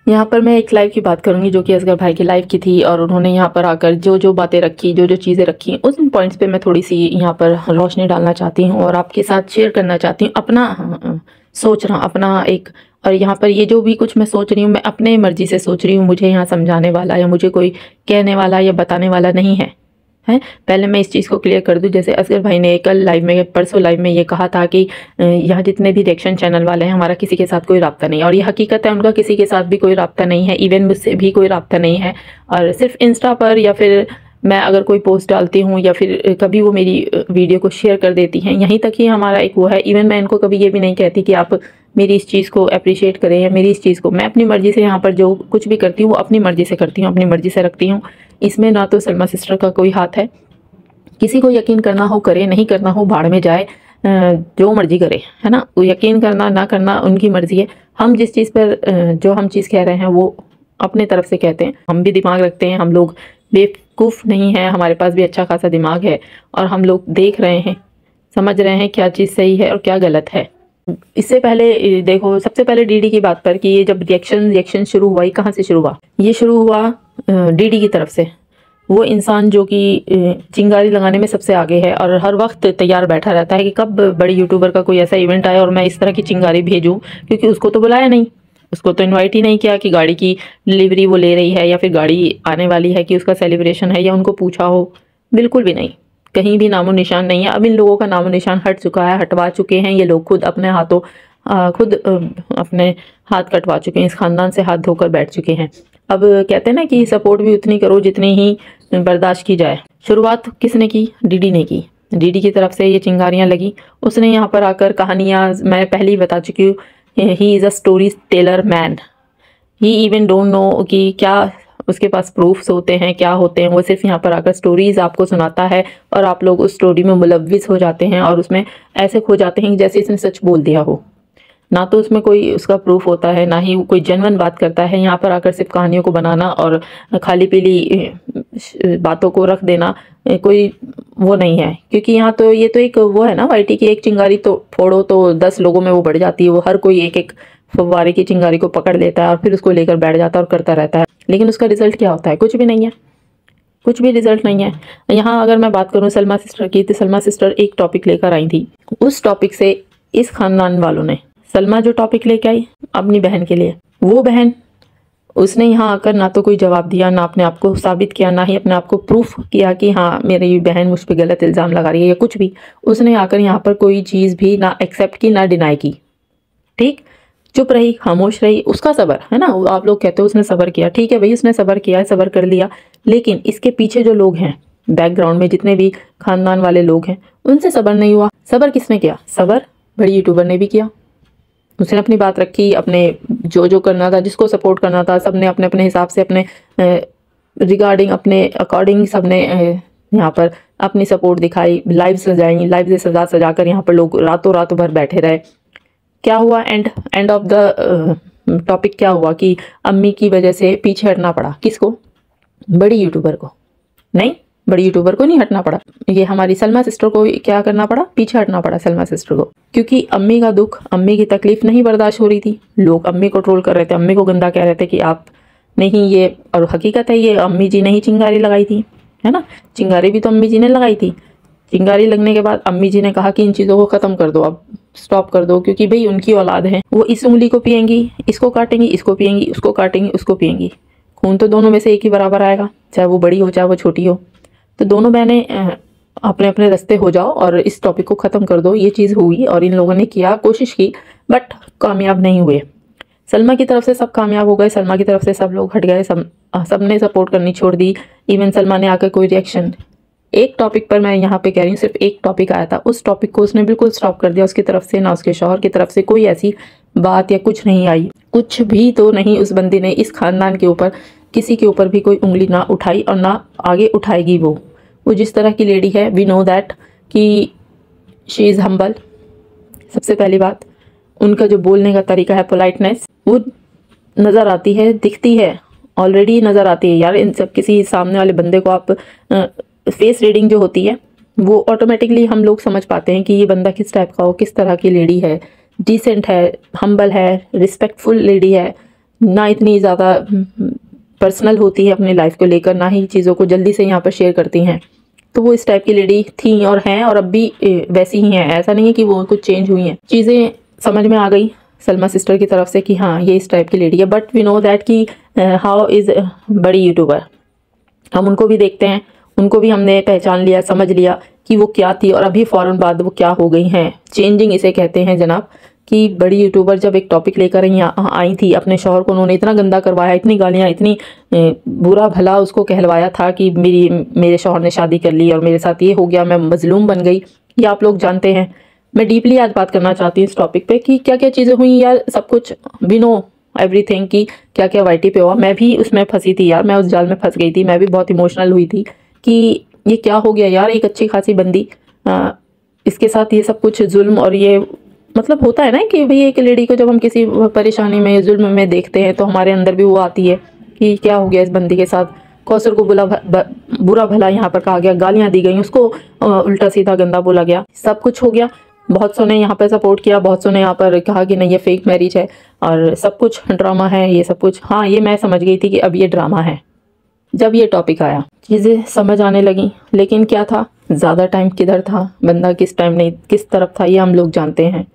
यहाँ पर मैं एक लाइव की बात करूंगी जो कि असगर भाई की लाइव की थी, और उन्होंने यहाँ पर आकर जो जो बातें रखी, जो जो चीज़ें रखी, उन पॉइंट्स पे मैं थोड़ी सी यहाँ पर रोशनी डालना चाहती हूँ और आपके साथ शेयर करना चाहती हूँ अपना सोचना, अपना एक। और यहाँ पर ये जो भी कुछ मैं सोच रही हूँ, मैं अपने मर्जी से सोच रही हूँ, मुझे यहाँ समझाने वाला या मुझे कोई कहने वाला या बताने वाला नहीं है। पहले मैं इस चीज़ को क्लियर कर दूं, जैसे असगर भाई ने कल लाइव में, परसों लाइव में ये कहा था कि यहाँ जितने भी रिएक्शन चैनल वाले हैं, हमारा किसी के साथ कोई राब्ता नहीं है, और ये हकीकत है, उनका किसी के साथ भी कोई राब्ता नहीं है, इवन मुझसे भी कोई राब्ता नहीं है। और सिर्फ इंस्टा पर या फिर मैं अगर कोई पोस्ट डालती हूँ या फिर कभी वो मेरी वीडियो को शेयर कर देती हैं, यहीं तक ही हमारा एक वो है। इवन मैं इनको कभी ये भी नहीं कहती कि आप मेरी इस चीज़ को अप्रिशिएट करें या मेरी इस चीज़ को, मैं अपनी मर्जी से यहाँ पर जो कुछ भी करती हूँ वो अपनी मर्जी से करती हूँ, अपनी मर्जी से रखती हूँ। इसमें ना तो सलमा सिस्टर का कोई हाथ है। किसी को यकीन करना हो करे, नहीं करना हो भाड़ में जाए, जो मर्जी करे, है ना। वो यकीन करना ना करना उनकी मर्जी है। हम जिस चीज़ पर जो हम चीज़ कह रहे हैं वो अपने तरफ से कहते हैं। हम भी दिमाग रखते हैं, हम लोग बेवकूफ़ नहीं है, हमारे पास भी अच्छा खासा दिमाग है, और हम लोग देख रहे हैं, समझ रहे हैं क्या चीज़ सही है और क्या गलत है। इससे पहले देखो, सबसे पहले डीडी की बात पर कि ये जब रिएक्शन शुरू हुआ, ये कहाँ से शुरू हुआ? ये शुरू हुआ डीडी की तरफ से। वो इंसान जो कि चिंगारी लगाने में सबसे आगे है और हर वक्त तैयार बैठा रहता है कि कब बड़ी यूट्यूबर का कोई ऐसा इवेंट आए और मैं इस तरह की चिंगारी भेजूं, क्योंकि उसको तो बुलाया नहीं, उसको तो इनवाइट ही नहीं किया कि गाड़ी की डिलीवरी वो ले रही है या फिर गाड़ी आने वाली है कि उसका सेलिब्रेशन है, या उनको पूछा हो। बिल्कुल भी नहीं, कहीं भी नामो निशान नहीं है। अब इन लोगों का नामो निशान हट चुका है, हटवा चुके हैं ये लोग, खुद अपने हाथों खुद अपने हाथ कटवा चुके हैं, इस खानदान से हाथ धोकर बैठ चुके हैं। अब कहते हैं ना कि सपोर्ट भी उतनी करो जितनी ही बर्दाश्त की जाए। शुरुआत किसने की? डीडी ने की। डीडी की तरफ से ये चिंगारियां लगी। उसने यहाँ पर आकर कहानियां, मैं पहले ही बता चुकी हूँ, he is a story teller man. He even don't know कि क्या उसके पास प्रूफ्स होते हैं, क्या होते हैं। वो सिर्फ यहाँ पर आकर स्टोरीज आपको सुनाता है और आप लोग उस स्टोरी में मुलव्विस हो जाते हैं और उसमें ऐसे खो जाते हैं जैसे इसने सच बोल दिया हो। ना तो उसमें कोई उसका प्रूफ होता है, ना ही कोई जेन्युइन बात करता है। यहाँ पर आकर सिर्फ कहानियों को बनाना और खाली पीली बातों को रख देना कोई वो नहीं है, क्योंकि यहाँ तो ये तो एक वो है ना, वाईटी की एक चिंगारी तो फोड़ो तो 10 लोगों में वो बढ़ जाती है। वो हर कोई एक एक फव्वारे की चिंगारी को पकड़ लेता है और फिर उसको लेकर बैठ जाता है और करता रहता है, लेकिन उसका रिजल्ट क्या होता है? कुछ भी नहीं है, कुछ भी रिजल्ट नहीं है। यहाँ अगर मैं बात करूँ सलमा सिस्टर की, तो सलमा सिस्टर एक टॉपिक लेकर आई थी। उस टॉपिक से इस खानदान वालों ने, सलमा जो टॉपिक लेके आई अपनी बहन के लिए, वो बहन उसने यहाँ आकर ना तो कोई जवाब दिया, ना अपने आप को साबित किया, ना ही अपने आप को प्रूफ किया कि हाँ मेरी बहन मुझ पर गलत इल्ज़ाम लगा रही है या कुछ भी। उसने आकर यहाँ पर कोई चीज़ भी ना एक्सेप्ट की, ना डिनाई की। ठीक, चुप रही, खामोश रही। उसका सब्र है ना, आप लोग कहते हो उसने सब्र किया, ठीक है भाई, उसने सब्र किया, सब्र कर लिया। लेकिन इसके पीछे जो लोग हैं बैकग्राउंड में, जितने भी खानदान वाले लोग हैं, उनसे सब्र नहीं हुआ। सब्र किसने किया? सब्र बड़ी यूट्यूबर ने भी किया। उसने अपनी बात रखी, अपने जो जो करना था, जिसको सपोर्ट करना था, सबने अपने अपने हिसाब से, अपने रिगार्डिंग, अपने अकॉर्डिंग सबने यहाँ पर अपनी सपोर्ट दिखाई। लाइव सजाई, लाइव से सजा कर यहाँ पर लोग रातों रातों भर बैठे रहे। क्या हुआ? एंड ऑफ द टॉपिक क्या हुआ कि अम्मी की वजह से पीछे हटना पड़ा। किसको? बड़ी यूट्यूबर को। नहीं, बड़ी यूट्यूबर को नहीं हटना पड़ा, ये हमारी सलमा सिस्टर को क्या करना पड़ा? पीछे हटना पड़ा सलमा सिस्टर को, क्योंकि अम्मी का दुख, अम्मी की तकलीफ नहीं बर्दाश्त हो रही थी। लोग अम्मी को ट्रोल कर रहे थे, अम्मी को गंदा कह रहे थे कि आप नहीं ये, और हकीकत है ये अम्मी जी ने ही चिंगारी लगाई थी, है ना। चिंगारी भी तो अम्मी जी ने लगाई थी। चिंगारी लगने के बाद अम्मी जी ने कहा कि इन चीज़ों को ख़त्म कर दो, अब स्टॉप कर दो, क्योंकि भाई उनकी औलाद है, वो इस उंगली को पिएंगी, इसको काटेंगी, इसको पिएंगी, उसको काटेंगी, उसको पिएंगी। खून तो दोनों में से एक ही बराबर आएगा, चाहे वो बड़ी हो चाहे वो छोटी हो। तो दोनों बहनें अपने अपने रास्ते हो जाओ और इस टॉपिक को ख़त्म कर दो। ये चीज़ हुई और इन लोगों ने किया, कोशिश की, बट कामयाब नहीं हुए। सलमा की तरफ से सब कामयाब हो गए, सलमा की तरफ से सब लोग हट गए, सब ने सपोर्ट करनी छोड़ दी। इवन सलमा ने आकर कोई रिएक्शन, एक टॉपिक पर मैं यहाँ पे कह रही हूँ, सिर्फ एक टॉपिक आया था, उस टॉपिक को उसने बिल्कुल स्टॉप कर दिया। उसकी तरफ से ना उसके शौहर की तरफ से कोई ऐसी बात या कुछ नहीं आई, कुछ भी तो नहीं। उस बंदी ने इस खानदान के ऊपर किसी के ऊपर भी कोई उंगली ना उठाई और ना आगे उठाएगी। वो जिस तरह की लेडी है, वी नो दैट कि शी इज़ हम्बल। सबसे पहली बात, उनका जो बोलने का तरीका है, पोलाइटनेस, वो नज़र आती है, दिखती है, ऑलरेडी नज़र आती है यार। इन सब किसी सामने वाले बंदे को आप फेस रीडिंग जो होती है वो ऑटोमेटिकली हम लोग समझ पाते हैं कि ये बंदा किस टाइप का हो, किस तरह की लेडी है, डिसेंट है, हम्बल है, रिस्पेक्टफुल लेडी है, ना इतनी ज़्यादा पर्सनल होती है अपनी लाइफ को लेकर, ना ही चीज़ों को जल्दी से यहाँ पर शेयर करती हैं। तो वो इस टाइप की लेडी थी और हैं, और अब भी वैसी ही हैं। ऐसा नहीं है कि वो कुछ चेंज हुई हैं। चीज़ें समझ में आ गई सलमा सिस्टर की तरफ से कि हाँ ये इस टाइप की लेडी है। बट वी नो दैट कि हाउ इज़ बड़ी यूट्यूबर, हम उनको भी देखते हैं, उनको भी हमने पहचान लिया, समझ लिया कि वो क्या थी और अभी फ़ौरन बाद वो क्या हो गई हैं। चेंजिंग इसे कहते हैं जनाब। कि बड़ी यूट्यूबर जब एक टॉपिक लेकर आई थी, अपने शौहर को उन्होंने इतना गंदा करवाया, इतनी गालियाँ, इतनी बुरा भला उसको कहलवाया था कि मेरे शौहर ने शादी कर ली और मेरे साथ ये हो गया, मैं मजलूम बन गई। ये आप लोग जानते हैं। मैं डीपली आज बात करना चाहती हूँ इस टॉपिक पे कि क्या क्या चीज़ें हुई यार। सब कुछ वी नो एवरीथिंग की क्या क्या वाईटी पे हुआ। मैं भी उसमें फंसी थी यार, मैं उस जाल में फंस गई थी। मैं भी बहुत इमोशनल हुई थी कि ये क्या हो गया यार। एक अच्छी खासी बंदी, इसके साथ ये सब कुछ जुल्म। और ये मतलब होता है ना कि भाई एक लेडी को जब हम किसी परेशानी में, जुल्म में देखते हैं तो हमारे अंदर भी वो आती है कि क्या हो गया इस बंदी के साथ। कौसर को बुरा भला यहाँ पर कहा गया, गालियाँ दी गई, उसको उल्टा सीधा गंदा बोला गया, सब कुछ हो गया। बहुत सौ ने यहाँ पर सपोर्ट किया, बहुत सौ ने यहाँ पर कहा कि नहीं ये फेक मैरिज है और सब कुछ ड्रामा है, ये सब कुछ। हाँ, ये मैं समझ गई थी कि अब ये ड्रामा है। जब ये टॉपिक आया चीज़ें समझ आने लगी। लेकिन क्या था, ज़्यादा टाइम किधर था, बंदा किस टाइम नहीं किस तरफ था, ये हम लोग जानते हैं।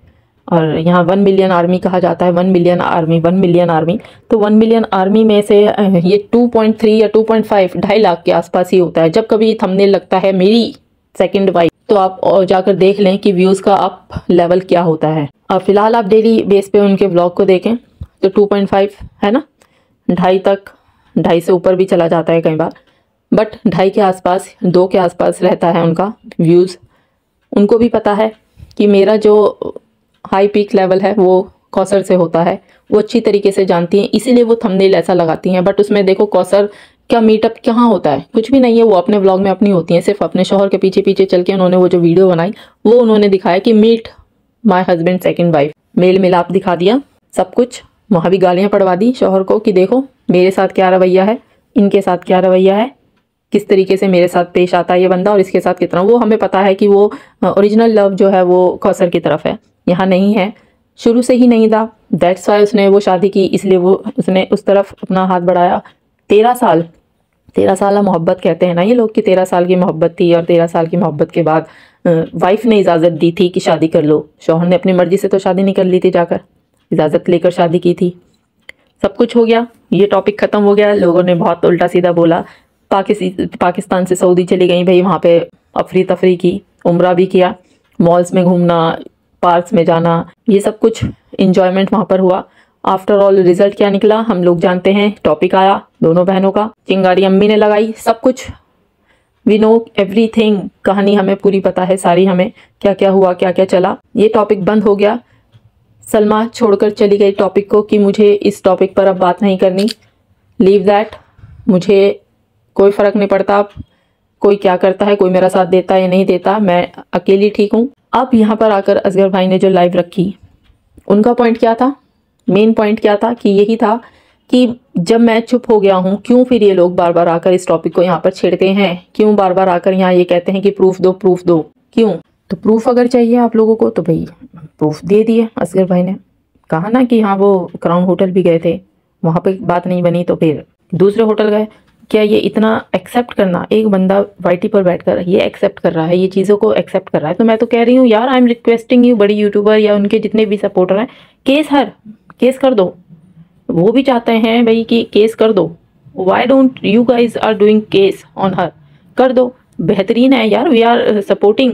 और यहाँ 1 मिलियन आर्मी कहा जाता है, 1 मिलियन आर्मी, 1 मिलियन आर्मी। तो 1 मिलियन आर्मी में से ये 2.3 या 2.5, 2.5 लाख के आसपास ही होता है। जब कभी थंबनेल लगता है मेरी सेकंड वाइफ, तो आप और जाकर देख लें कि व्यूज़ का अप लेवल क्या होता है। और फिलहाल आप डेली बेस पे उनके व्लॉग को देखें तो 2.5 है ना, 2.5 तक, 2.5 से ऊपर भी चला जाता है कई बार, बट 2.5 के आसपास, 2 के आसपास रहता है उनका व्यूज़। उनको भी पता है कि मेरा जो हाई पीक लेवल है वो कौसर से होता है, वो अच्छी तरीके से जानती हैं, इसीलिए वो थंबनेल ऐसा लगाती हैं। बट उसमें देखो कौसर का मीटअप कहाँ होता है, कुछ भी नहीं है। वो अपने व्लॉग में अपनी होती हैं, सिर्फ अपने शौहर के पीछे पीछे चल के उन्होंने वो जो वीडियो बनाई वो उन्होंने दिखाया कि meet my husband second wife, मेल मिलाप दिखा दिया सब कुछ। वहाँ भी गालियाँ पड़वा दी शौहर को कि देखो मेरे साथ क्या रवैया है, इनके साथ क्या रवैया है, किस तरीके से मेरे साथ पेश आता है ये बंदा और इसके साथ कितना। वो हमें पता है कि वो ओरिजिनल लव जो है वो कौसर की तरफ है, यहाँ नहीं है, शुरू से ही नहीं था। दैट्स वाई उसने वो शादी की, इसलिए वो उसने उस तरफ अपना हाथ बढ़ाया। 13 साल मोहब्बत कहते हैं ना ये लोग कि 13 साल की मोहब्बत थी, और 13 साल की मोहब्बत के बाद वाइफ ने इजाज़त दी थी कि शादी कर लो। शौहर ने अपनी मर्जी से तो शादी नहीं कर ली थी, जाकर इजाज़त लेकर शादी की थी। सब कुछ हो गया, ये टॉपिक ख़त्म हो गया। लोगों ने बहुत उल्टा सीधा बोला। पाकिस्तान से सऊदी चली गई भाई, वहाँ पे अफरी तफरी की, उम्रा भी किया, मॉल्स में घूमना, पार्क्स में जाना, ये सब कुछ इंजॉयमेंट वहाँ पर हुआ। आफ्टर ऑल रिजल्ट क्या निकला हम लोग जानते हैं। टॉपिक आया दोनों बहनों का, चिंगारी अम्मी ने लगाई, सब कुछ वी नो एवरीथिंग। कहानी हमें पूरी पता है सारी, हमें क्या क्या हुआ, क्या क्या चला। ये टॉपिक बंद हो गया। सलमा छोड़कर चली गई टॉपिक को कि मुझे इस टॉपिक पर अब बात नहीं करनी, लीव दैट, मुझे कोई फ़र्क नहीं पड़ता कोई क्या करता है, कोई मेरा साथ देता है या नहीं देता, मैं अकेली ठीक हूँ। अब यहाँ पर आकर असगर भाई ने जो लाइव रखी, उनका पॉइंट क्या था, मेन पॉइंट क्या था कि यही था कि जब मैं चुप हो गया हूँ, क्यों फिर ये लोग बार बार आकर इस टॉपिक को यहाँ पर छेड़ते हैं, क्यों बार बार आकर यहाँ ये कहते हैं कि प्रूफ दो, प्रूफ दो। क्यों? तो प्रूफ अगर चाहिए आप लोगों को तो भाई प्रूफ दे दिए। असगर भाई ने कहा ना कि हाँ वो क्राउन होटल भी गए थे, वहाँ पे बात नहीं बनी तो फिर दूसरे होटल गए। क्या ये इतना एक्सेप्ट करना, एक बंदा वाईटी पर बैठकर ये एक्सेप्ट कर रहा है, ये चीज़ों को एक्सेप्ट कर रहा है, तो मैं तो कह रही हूँ यार, आई एम रिक्वेस्टिंग यू, बड़ी यूट्यूबर या उनके जितने भी सपोर्टर हैं, केस कर दो। वो भी चाहते हैं भाई कि केस कर दो। Why don't you guys are doing case on her, कर दो, बेहतरीन है यार। वी आर सपोर्टिंग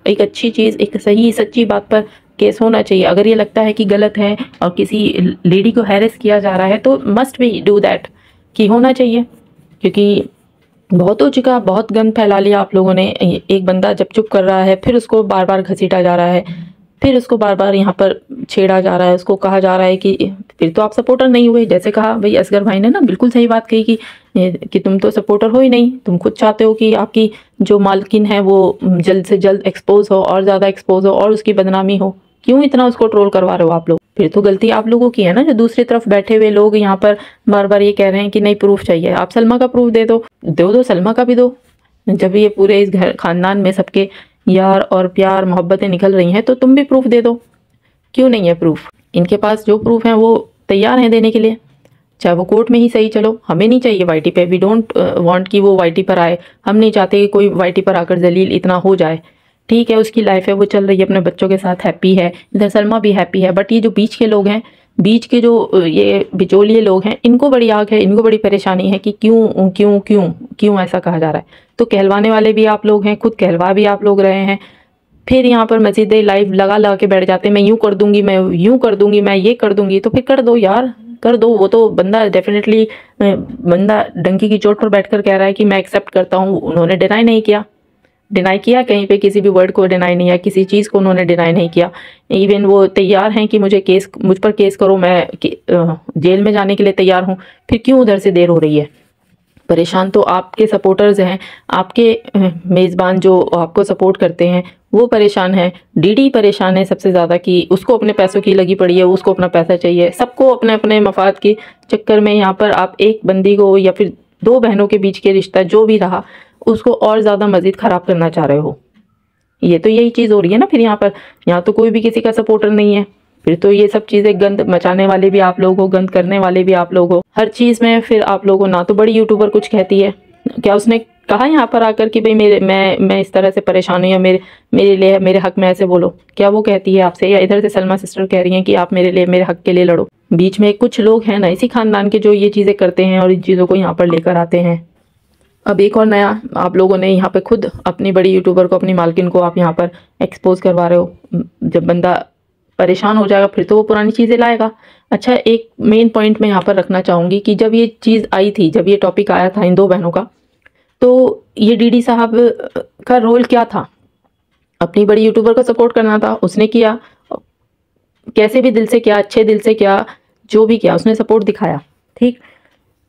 एक अच्छी चीज़, एक सही सच्ची बात पर केस होना चाहिए। अगर ये लगता है कि गलत है और किसी लेडी को हैरेस किया जा रहा है तो मस्ट बी डू दैट, कि होना चाहिए। क्योंकि बहुत हो चुका, बहुत गंद फैला लिया आप लोगों ने। एक बंदा जब चुप कर रहा है, फिर उसको बार बार घसीटा जा रहा है, फिर उसको बार बार यहाँ पर छेड़ा जा रहा है, उसको कहा जा रहा है कि फिर तो आप सपोर्टर नहीं हुए। जैसे कहा भाई असगर भाई ने ना, बिल्कुल सही बात कही कि तुम तो सपोर्टर हो ही नहीं, तुम खुद चाहते हो कि आपकी जो मालकिन है वो जल्द से जल्द एक्सपोज हो और ज़्यादा एक्सपोज हो और उसकी बदनामी हो। क्यों इतना उसको ट्रोल करवा रहे हो आप लोग? फिर तो गलती आप लोगों की है ना, जो दूसरी तरफ बैठे हुए लोग यहाँ पर बार बार ये कह रहे हैं कि नहीं प्रूफ चाहिए। आप सलमा का प्रूफ दे दो, सलमा का भी दो। जब ये पूरे इस घर खानदान में सबके यार और प्यार मोहब्बतें निकल रही हैं तो तुम भी प्रूफ दे दो। क्यों नहीं है प्रूफ? इनके पास जो प्रूफ है वो तैयार हैं देने के लिए। चाहे वो कोर्ट में ही सही। चलो हमें नहीं चाहिए वाईटी पे, वी डोंट वांट कि वो वाईटी पर आए, हम नहीं चाहते कि कोई वाईटी पर आकर जलील इतना हो जाए। ठीक है, उसकी लाइफ है, वो चल रही है, अपने बच्चों के साथ हैप्पी है, इधर सलमा भी हैप्पी है। बट ये जो बीच के लोग हैं, बीच के जो ये बिचौलिए लोग हैं, इनको बड़ी आग है, इनको बड़ी परेशानी है कि क्यों क्यों क्यों क्यों ऐसा कहा जा रहा है। तो कहलवाने वाले भी आप लोग हैं, खुद कहलवा भी आप लोग रहे हैं, फिर यहाँ पर मजीद लाइव लगा लगा के बैठ जाते हैं, मैं यूँ कर दूंगी, मैं यूँ कर दूंगी, मैं ये कर दूंगी। तो फिर कर दो यार, कर दो। वो तो बंदा डेफिनेटली, बंदा डंकी की चोट पर बैठकर कह रहा है कि मैं एक्सेप्ट करता हूँ। उन्होंने डिनाई नहीं किया, डिनाई किया कहीं पे, किसी भी वर्ड को डिनाई नहीं किया, किसी चीज़ को उन्होंने डिनाई नहीं किया। इवन वो तैयार हैं कि मुझ पर केस करो, मैं जेल में जाने के लिए तैयार हूँ। फिर क्यों उधर से देर हो रही है? परेशान तो आपके सपोर्टर्स हैं, आपके मेज़बान जो आपको सपोर्ट करते हैं वो परेशान है। डीडी परेशान है सबसे ज़्यादा कि उसको अपने पैसों की लगी पड़ी है, उसको अपना पैसा चाहिए। सबको अपने अपने मफाद के चक्कर में यहाँ पर आप एक बंदी को या फिर दो बहनों के बीच के रिश्ता जो भी रहा उसको और ज़्यादा मज़ीद ख़राब करना चाह रहे हो। ये तो यही चीज़ हो रही है ना। फिर यहाँ तो कोई भी किसी का सपोर्टर नहीं है। फिर तो ये सब चीज़ें, गंद मचाने वाले भी आप लोग हो, गंद करने वाले भी आप लोग हो, हर चीज़ में फिर आप लोग हो। ना तो बड़ी यूट्यूबर कुछ कहती है, क्या उसने कहा यहाँ पर आकर कि भाई मैं इस तरह से परेशान हूँ या मेरे लिए मेरे हक में ऐसे बोलो? क्या वो कहती है आपसे? या इधर से सलमा सिस्टर कह रही हैं कि आप मेरे लिए, मेरे हक के लिए लड़ो? बीच में कुछ लोग हैं ना इसी खानदान के जो ये चीज़ें करते हैं और इन चीज़ों को यहाँ पर लेकर आते हैं। अब एक और नया आप लोगों ने यहाँ पे खुद अपनी बड़ी यूट्यूबर को, अपनी मालकिन को आप यहाँ पर एक्सपोज करवा रहे हो। जब बंदा परेशान हो जाएगा फिर तो वो पुरानी चीज़ें लाएगा। अच्छा, एक मेन पॉइंट मैं यहाँ पर रखना चाहूँगी कि जब ये चीज़ आई थी, जब ये टॉपिक आया था इन दो बहनों का, तो ये डीडी साहब का रोल क्या था? अपनी बड़ी यूट्यूबर को सपोर्ट करना था, उसने किया, कैसे भी दिल से किया, अच्छे दिल से किया, जो भी किया उसने सपोर्ट दिखाया। ठीक,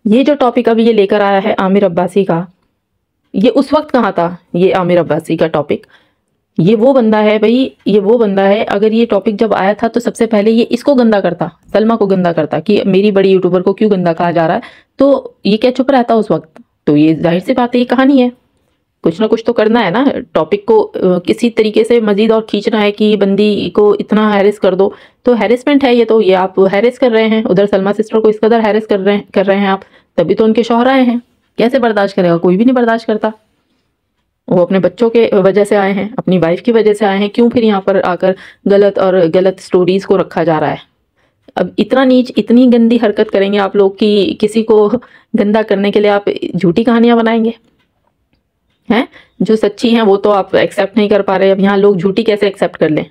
ये जो टॉपिक अभी ये लेकर आया है आमिर अब्बासी का, ये उस वक्त कहाँ था? ये आमिर अब्बासी का टॉपिक, ये वो बंदा है भाई, ये वो बंदा है। अगर ये टॉपिक जब आया था तो सबसे पहले ये इसको गंदा करता, सलमा को गंदा करता कि मेरी बड़ी यूट्यूबर को क्यों गंदा कहा जा रहा है। तो ये क्या चुप रहता उस वक्त? तो ये जाहिर सी बात है, ये कहानी है, कुछ ना कुछ तो करना है ना। टॉपिक को किसी तरीके से मजीद और खींचना है कि बंदी को इतना हैरेस कर दो, तो हैरेसमेंट है ये। तो ये आप हैरेस कर रहे हैं, उधर सलमा सिस्टर को इस कदर हैरेस कर रहे हैं आप, तभी तो उनके शौहर आए हैं। कैसे बर्दाश्त करेगा? कोई भी नहीं बर्दाश्त करता। वो अपने बच्चों के वजह से आए हैं, अपनी वाइफ की वजह से आए हैं, क्यों फिर यहाँ पर आकर गलत स्टोरीज को रखा जा रहा है? अब इतना नीच, इतनी गंदी हरकत करेंगे आप लोग कि किसी को गंदा करने के लिए आप झूठी कहानियां बनाएंगे हैं? जो सच्ची हैं वो तो आप एक्सेप्ट नहीं कर पा रहे। अब यहाँ लोग झूठी कैसे एक्सेप्ट कर लें?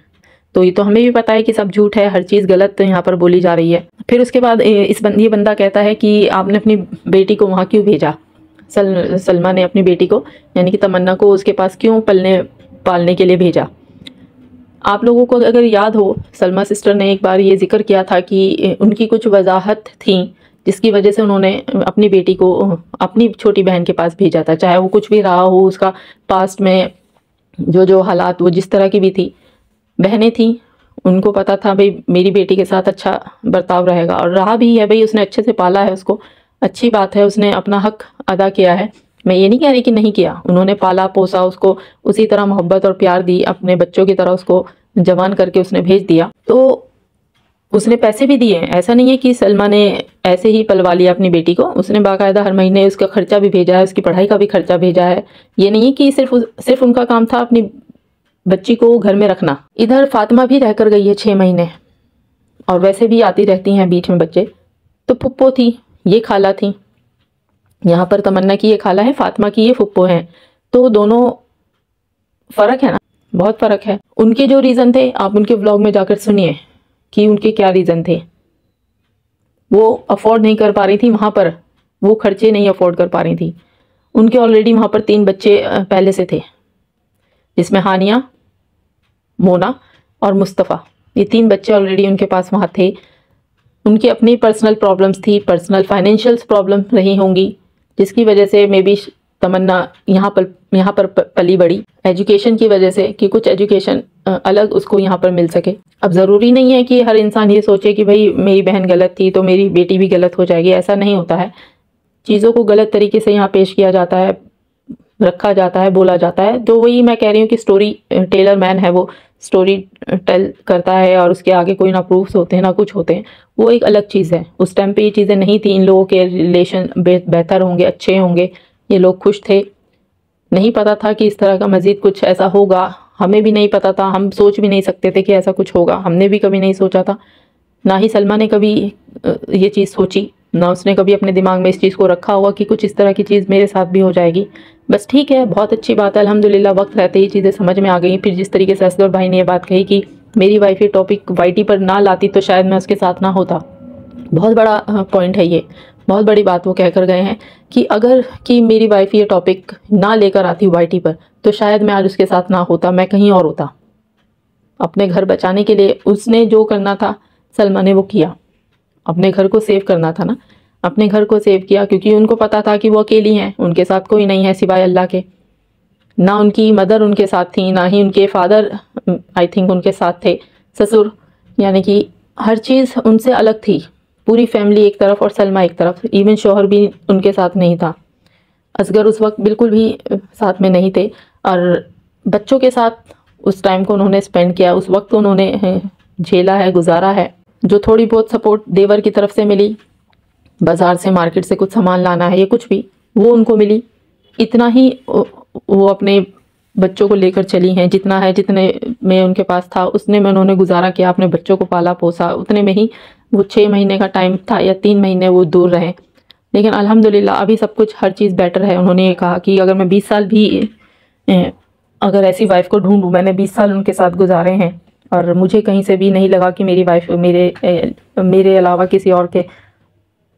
तो ये तो हमें भी पता है कि सब झूठ है, हर चीज़ गलत यहाँ पर बोली जा रही है। फिर उसके बाद ये बंदा कहता है कि आपने अपनी बेटी को वहाँ क्यों भेजा? सलमा ने अपनी बेटी को, यानी कि तमन्ना को, उसके पास क्यों पालने के लिए भेजा? आप लोगों को अगर याद हो, सलमा सिस्टर ने एक बार ये जिक्र किया था कि उनकी कुछ वजाहत थी जिसकी वजह से उन्होंने अपनी बेटी को अपनी छोटी बहन के पास भेजा था। चाहे वो कुछ भी रहा हो, उसका पास्ट में जो हालात वो जिस तरह की भी थी, बहनें थी, उनको पता था भाई मेरी बेटी के साथ अच्छा बर्ताव रहेगा, और रहा भी है भाई। उसने अच्छे से पाला है उसको, अच्छी बात है, उसने अपना हक अदा किया है। मैं ये नहीं कह रही कि नहीं किया, उन्होंने पाला पोसा उसको, उसी तरह मोहब्बत और प्यार दी, अपने बच्चों की तरह उसको जवान करके उसने भेज दिया। तो उसने पैसे भी दिए, ऐसा नहीं है कि सलमा ने ऐसे ही पलवा लिया अपनी बेटी को। उसने बाकायदा हर महीने उसका खर्चा भी भेजा है, उसकी पढ़ाई का भी खर्चा भेजा है। ये नहीं है कि सिर्फ उनका काम था अपनी बच्ची को घर में रखना। इधर फातिमा भी रहकर गई है 6 महीने, और वैसे भी आती रहती हैं बीच में बच्चे। तो फुप्पो थी, ये खाला थी, यहाँ पर तमन्ना की ये खाला है, फातिमा की ये फुप्पो हैं। तो दोनों फ़र्क है ना, बहुत फ़र्क है। उनके जो रीज़न थे आप उनके व्लॉग में जाकर सुनिए कि उनके क्या रीज़न थे। वो अफोर्ड नहीं कर पा रही थी वहाँ पर, वो खर्चे नहीं अफोर्ड कर पा रही थी। उनके ऑलरेडी वहाँ पर 3 बच्चे पहले से थे, जिसमें हानिया, मोना और मुस्तफ़ा, ये 3 बच्चे ऑलरेडी उनके पास वहाँ थे। उनकी अपनी पर्सनल प्रॉब्लम्स थी, पर्सनल फाइनेंशियल प्रॉब्लम रही होंगी, जिसकी वजह से मे बी तमन्ना यहाँ पर पली बड़ी, एजुकेशन की वजह से, कि कुछ एजुकेशन अलग उसको यहाँ पर मिल सके। अब ज़रूरी नहीं है कि हर इंसान ये सोचे कि भाई मेरी बहन गलत थी तो मेरी बेटी भी गलत हो जाएगी, ऐसा नहीं होता है। चीज़ों को गलत तरीके से यहाँ पेश किया जाता है, रखा जाता है, बोला जाता है। तो वही मैं कह रही हूँ कि स्टोरी टेलर मैन है वो, स्टोरी टेल करता है और उसके आगे कोई ना प्रूफ्स होते हैं ना कुछ होते हैं, वो एक अलग चीज़ है। उस टाइम पे ये चीज़ें नहीं थी, इन लोगों के रिलेशन बेहतर होंगे, अच्छे होंगे, ये लोग खुश थे। नहीं पता था कि इस तरह का मज़ीद कुछ ऐसा होगा, हमें भी नहीं पता था, हम सोच भी नहीं सकते थे कि ऐसा कुछ होगा, हमने भी कभी नहीं सोचा था। ना ही सलमा ने कभी ये चीज़ सोची, ना उसने कभी अपने दिमाग में इस चीज़ को रखा हुआ कि कुछ इस तरह की चीज़ मेरे साथ भी हो जाएगी। बस ठीक है, बहुत अच्छी बात है, अल्हम्दुलिल्लाह वक्त रहते ही चीज़ें समझ में आ गई। फिर जिस तरीके से असगर भाई ने ये बात कही कि मेरी वाइफ ये टॉपिक वाईटी पर ना लाती तो शायद मैं उसके साथ ना होता, बहुत बड़ा पॉइंट है ये, बहुत बड़ी बात वो कह कर गए हैं कि अगर कि मेरी वाइफ ये टॉपिक ना लेकर आती वाईटी पर तो शायद मैं आज उसके साथ ना होता, मैं कहीं और होता। अपने घर बचाने के लिए उसने जो करना था सलमा ने वो किया, अपने घर को सेव करना था ना, अपने घर को सेव किया, क्योंकि उनको पता था कि वो अकेली हैं, उनके साथ कोई नहीं है सिवाय अल्लाह के। ना उनकी मदर उनके साथ थी, ना ही उनके फादर आई थिंक उनके साथ थे, ससुर, यानी कि हर चीज़ उनसे अलग थी। पूरी फैमिली एक तरफ और सलमा एक तरफ, इवन शौहर भी उनके साथ नहीं था, असगर उस वक्त बिल्कुल भी साथ में नहीं थे। और बच्चों के साथ उस टाइम को उन्होंने स्पेंड किया, उस वक्त उन्होंने झेला है, गुजारा है। जो थोड़ी बहुत सपोर्ट देवर की तरफ से मिली, बाज़ार से मार्केट से कुछ सामान लाना है, ये कुछ भी वो उनको मिली, इतना ही वो अपने बच्चों को लेकर चली हैं। जितना है, जितने में उनके पास था उसने में उन्होंने गुजारा किया, अपने बच्चों को पाला पोसा, उतने में ही वो 6 महीने का टाइम था या 3 महीने वो दूर रहे। लेकिन अल्हम्दुलिल्लाह अभी सब कुछ, हर चीज़ बेटर है। उन्होंने ये कहा कि अगर मैं 20 साल भी अगर ऐसी वाइफ को ढूंढूं, मैंने 20 साल उनके साथ गुजारे हैं और मुझे कहीं से भी नहीं लगा कि मेरी वाइफ मेरे अलावा किसी और के,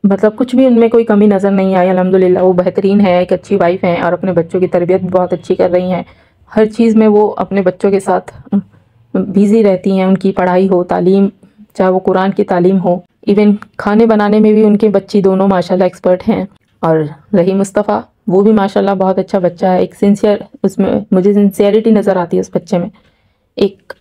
मतलब कुछ भी उनमें कोई कमी नज़र नहीं आई। अल्हम्दुलिल्लाह वो बेहतरीन है, एक अच्छी वाइफ हैं और अपने बच्चों की तरबियत भी बहुत अच्छी कर रही हैं। हर चीज़ में वो अपने बच्चों के साथ बिज़ी रहती हैं, उनकी पढ़ाई हो, तालीम, चाहे वो कुरान की तालीम हो, इवन खाने बनाने में भी उनके बच्ची दोनों माशाल्लाह एक्सपर्ट हैं। और रही मुस्तफ़ा, वो भी माशाल्लाह बहुत अच्छा बच्चा है, एक सिंसियर, उसमें मुझे सिंसियरिटी नज़र आती है उस बच्चे में, एक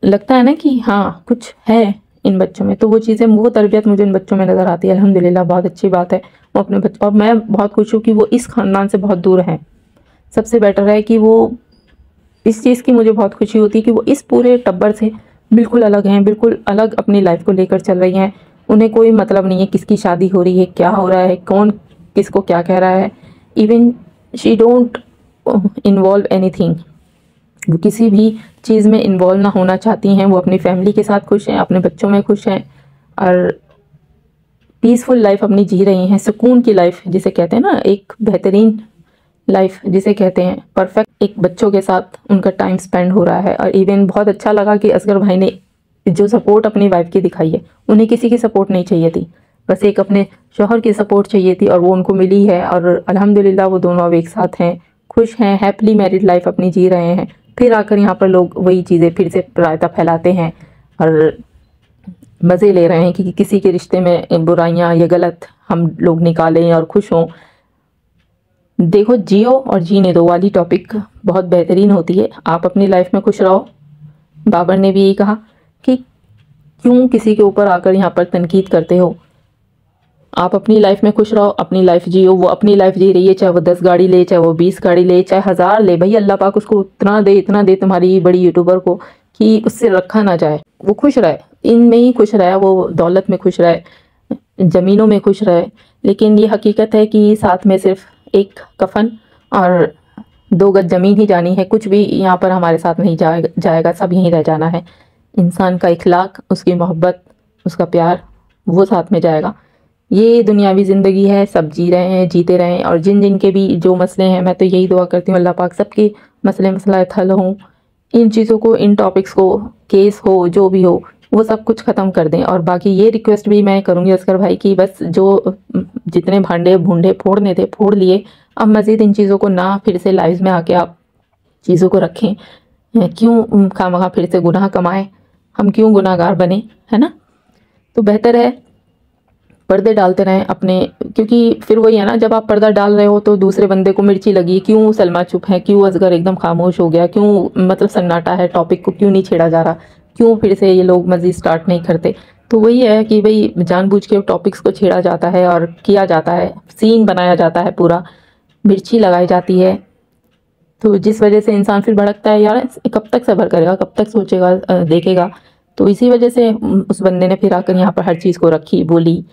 लगता है ना कि हाँ कुछ है इन बच्चों में, तो वो चीज़ें, वो तरबियत मुझे इन बच्चों में नज़र आती है। अल्हम्दुलिल्लाह बहुत अच्छी बात है। वो अपने बच्चे, और मैं बहुत खुश हूँ कि वो इस ख़ानदान से बहुत दूर हैं। सबसे बेटर है कि वो, इस चीज़ की मुझे बहुत खुशी होती है कि वो इस पूरे टब्बर से बिल्कुल अलग हैं, बिल्कुल अलग अपनी लाइफ को लेकर चल रही हैं। उन्हें कोई मतलब नहीं है किसकी शादी हो रही है, क्या हो रहा है, कौन किसको क्या कह रहा है। Even she don't involve anything, वो किसी भी चीज़ में इन्वॉल्व ना होना चाहती हैं। वो अपनी फैमिली के साथ खुश हैं, अपने बच्चों में खुश हैं और पीसफुल लाइफ अपनी जी रही हैं, सुकून की लाइफ जिसे कहते हैं ना, एक बेहतरीन लाइफ जिसे कहते हैं, परफेक्ट एक बच्चों के साथ उनका टाइम स्पेंड हो रहा है। और इवन बहुत अच्छा लगा कि असगर भाई ने जो सपोर्ट अपनी वाइफ की दिखाई है, उन्हें किसी की सपोर्ट नहीं चाहिए थी, बस एक अपने शौहर की सपोर्ट चाहिए थी और वो उनको मिली है। और अल्हम्दुलिल्लाह वो दोनों अब एक साथ हैं, खुश हैं, हैप्पली मैरिड लाइफ अपनी जी रहे हैं। फिर आकर यहाँ पर लोग वही चीज़ें फिर से रायता फैलाते हैं और मज़े ले रहे हैं कि किसी के रिश्ते में बुराइयाँ या गलत हम लोग निकालें और खुश हों। देखो, जियो और जीने दो वाली टॉपिक बहुत बेहतरीन होती है। आप अपनी लाइफ में खुश रहो। बाबर ने भी यही कहा कि क्यों किसी के ऊपर आकर यहाँ पर तनकीद करते हो, आप अपनी लाइफ में खुश रहो, अपनी लाइफ जियो। वो अपनी लाइफ जी रही है, चाहे वो 10 गाड़ी ले, चाहे वो 20 गाड़ी ले, चाहे 1000 ले, भाई अल्लाह पाक उसको इतना दे तुम्हारी बड़ी यूट्यूबर को कि उससे रखा ना जाए। वो खुश रहे, इनमें ही खुश रहे, वो दौलत में खुश रहे, ज़मीनों में खुश रहे। लेकिन ये हकीकत है कि साथ में सिर्फ एक कफन और 2 गज ज़मीन ही जानी है। कुछ भी यहाँ पर हमारे साथ नहीं जाएगा, सब यहीं रह जाना है। इंसान का इखलाक, उसकी मोहब्बत, उसका प्यार, वो साथ में जाएगा। ये दुनियावी ज़िंदगी है, सब जी रहे हैं, जीते रहें। और जिन जिन के भी जो मसले हैं, मैं तो यही दुआ करती हूँ अल्लाह पाक सबके मसला हल हों। इन चीज़ों को, इन टॉपिक्स को, केस हो जो भी हो, वो सब कुछ ख़त्म कर दें। और बाकी ये रिक्वेस्ट भी मैं करूँगी असगर भाई की, बस जो जितने भांडे भूंडे फोड़ने थे फोड़ लिए, अब मज़ीद इन चीज़ों को ना फिर से लाइव में आके आप चीज़ों को रखें। क्यों खामखा फिर से गुनाह कमाएं, हम क्यों गुनाहगार बने, है ना। तो बेहतर है पर्दे डालते रहें अपने, क्योंकि फिर वही है ना, जब आप पर्दा डाल रहे हो तो दूसरे बंदे को मिर्ची लगी, क्यों सलमा चुप है, क्यों असगर एकदम खामोश हो गया, क्यों मतलब सन्नाटा है, टॉपिक को क्यों नहीं छेड़ा जा रहा, क्यों फिर से ये लोग मज़ीद स्टार्ट नहीं करते। तो वही है कि भाई जानबूझ के टॉपिक्स को छेड़ा जाता है और किया जाता है, सीन बनाया जाता है, पूरा मिर्ची लगाई जाती है। तो जिस वजह से इंसान फिर भड़कता है, यार कब तक सब्र करेगा, कब तक सोचेगा, देखेगा। तो इसी वजह से उस बंदे ने फिर आकर यहाँ पर हर चीज़ को रखी, बोली,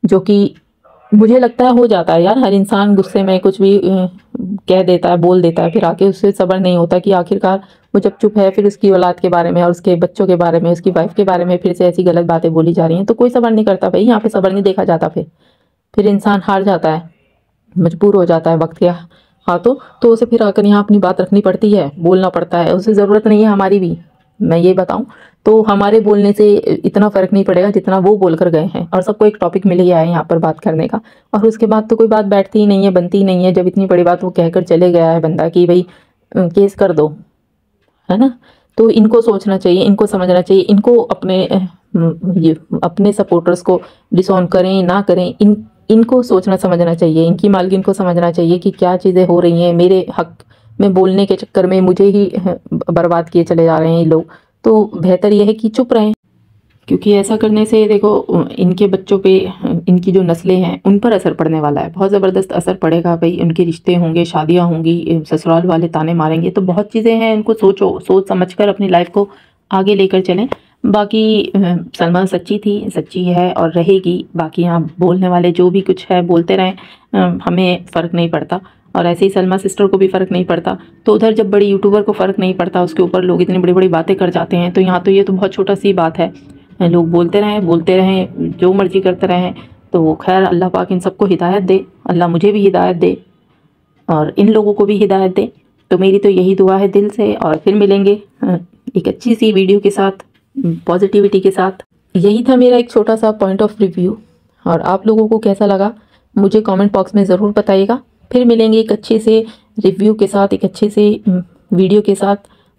जो कि मुझे लगता है हो जाता है यार, हर इंसान गुस्से में कुछ भी कह देता है, बोल देता है, फिर आके उससे सब्र नहीं होता कि आखिरकार वो जब चुप है, फिर उसकी औलाद के बारे में और उसके बच्चों के बारे में, उसकी वाइफ के बारे में फिर से ऐसी गलत बातें बोली जा रही हैं, तो कोई सब्र नहीं करता भाई, यहाँ पे सब्र नहीं देखा जाता। फिर इंसान हार जाता है, मजबूर हो जाता है वक्त के हाथों, तो उसे फिर आकर यहाँ अपनी बात रखनी पड़ती है, बोलना पड़ता है। उसे ज़रूरत नहीं है हमारी भी, मैं ये बताऊं तो हमारे बोलने से इतना फ़र्क नहीं पड़ेगा जितना वो बोल कर गए हैं। और सबको एक टॉपिक मिल गया है यहाँ पर बात करने का, और उसके बाद तो कोई बात बैठती ही नहीं है, बनती ही नहीं है। जब इतनी बड़ी बात वो कहकर चले गया है बंदा कि भाई केस कर दो, है ना। तो इनको सोचना चाहिए, इनको समझना चाहिए, इनको अपने सपोर्टर्स को डिसऑन करें ना करें, इनको सोचना समझना चाहिए, इनकी मालकिन को समझना चाहिए कि क्या चीज़ें हो रही हैं। मेरे हक में बोलने के चक्कर में मुझे ही बर्बाद किए चले जा रहे हैं ये लोग। तो बेहतर यह है कि चुप रहें, क्योंकि ऐसा करने से देखो इनके बच्चों पे, इनकी जो नस्लें हैं उन पर असर पड़ने वाला है, बहुत ज़बरदस्त असर पड़ेगा भाई। उनके रिश्ते होंगे, शादियां होंगी, ससुराल वाले ताने मारेंगे, तो बहुत चीज़ें हैं। उनको सोच समझकर अपनी लाइफ को आगे लेकर चलें। बाकी सलमा सच्ची थी, सच्ची है और रहेगी। बाकी यहाँ बोलने वाले जो भी कुछ है बोलते रहें, हमें फ़र्क नहीं पड़ता। और ऐसे ही सलमा सिस्टर को भी फ़र्क नहीं पड़ता। तो उधर जब बड़ी यूट्यूबर को फ़र्क नहीं पड़ता, उसके ऊपर लोग इतनी बड़ी बड़ी बातें कर जाते हैं, तो यहाँ तो ये तो बहुत छोटा सी बात है। लोग बोलते रहें, जो मर्जी करते रहें। तो खैर अल्लाह पाक इन सबको हिदायत दे, अल्लाह मुझे भी हिदायत दे और इन लोगों को भी हिदायत दे। तो मेरी तो यही दुआ है दिल से। और फिर मिलेंगे एक अच्छी सी वीडियो के साथ, पॉजिटिविटी के साथ। यही था मेरा एक छोटा सा पॉइंट ऑफ रिव्यू, और आप लोगों को कैसा लगा मुझे कमेंट बॉक्स में ज़रूर बताइएगा। फिर मिलेंगे एक अच्छे से रिव्यू के साथ, एक अच्छे से वीडियो के साथ।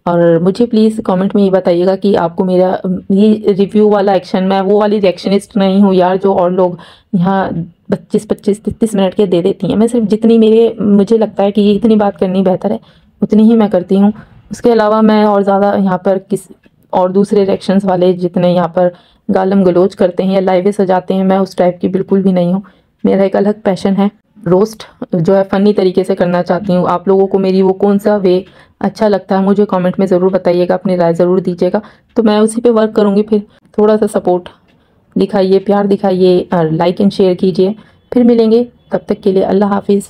और मुझे प्लीज़ कमेंट में ये बताइएगा कि आपको मेरा ये रिव्यू वाला एक्शन, मैं वो वाली रिएक्शनिस्ट नहीं हूँ यार जो और लोग यहाँ 25-25-30 मिनट के दे देती हैं। मैं सिर्फ जितनी मुझे लगता है कि इतनी बात करनी बेहतर है उतनी ही मैं करती हूँ। उसके अलावा मैं और ज़्यादा यहाँ पर और दूसरे रिएक्शंस वाले जितने यहाँ पर गालम गलोच करते हैं या लाइवें सजाते हैं, मैं उस टाइप की बिल्कुल भी नहीं हूँ। मेरा एक अलग पैशन है, रोस्ट जो है फ़नी तरीके से करना चाहती हूँ। आप लोगों को मेरी वो कौन सा वे अच्छा लगता है मुझे कमेंट में ज़रूर बताइएगा, अपनी राय ज़रूर दीजिएगा, तो मैं उसी पे वर्क करूँगी। फिर थोड़ा सा सपोर्ट दिखाइए, प्यार दिखाइए और लाइक एंड शेयर कीजिए। फिर मिलेंगे, तब तक के लिए अल्लाह हाफिज़।